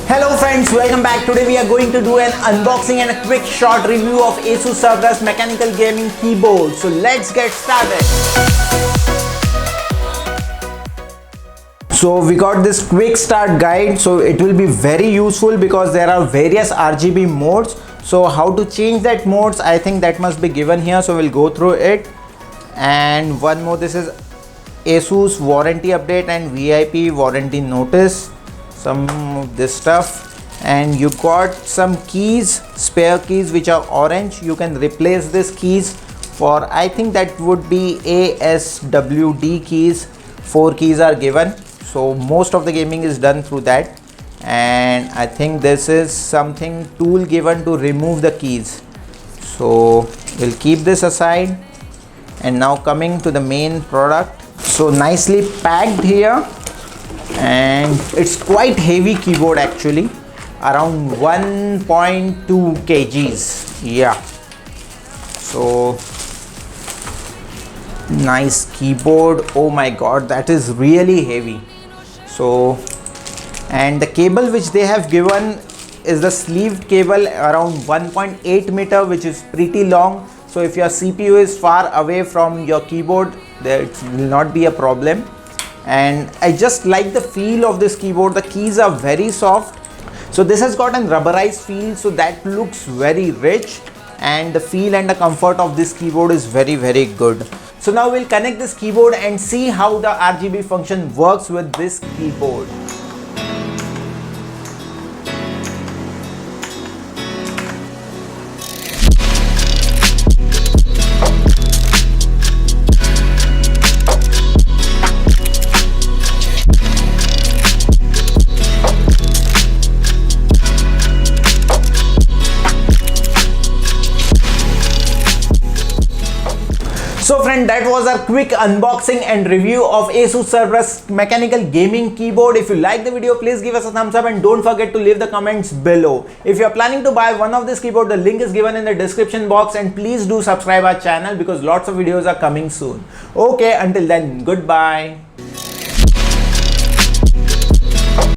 Hello friends, welcome back. Today we are going to do an unboxing and a quick short review of Asus Cerberus mechanical gaming keyboard. So let's get started. So we got this quick start guide, so it will be very useful because there are various RGB modes. So how to change that modes, I think that must be given here, so we'll go through it. And one more, this is Asus warranty update and VIP warranty notice, some of this stuff. And you got some keys, spare keys which are orange. You can replace these keys for, I think that would be ASWD keys. 4 keys are given, so most of the gaming is done through that. And I think this is something tool given to remove the keys, so we'll keep this aside. And now coming to the main product, so nicely packed here, and it's quite heavy keyboard actually, around 1.2 kgs. Yeah, so nice keyboard. Oh my god, that is really heavy. So, and the cable which they have given is the sleeved cable around 1.8 meter, which is pretty long. So if your CPU is far away from your keyboard, that will not be a problem. And I just like the feel of this keyboard. The keys are very soft, so this has got a rubberized feel, so that looks very rich, and the feel and the comfort of this keyboard is very good. So now we'll connect this keyboard and see how the RGB function works with this keyboard. So friend, that was our quick unboxing and review of Asus Cerberus mechanical gaming keyboard. If you like the video, please give us a thumbs up and don't forget to leave the comments below. If you are planning to buy one of this keyboard, the link is given in the description box, and please do subscribe our channel because lots of videos are coming soon. Okay, until then, goodbye.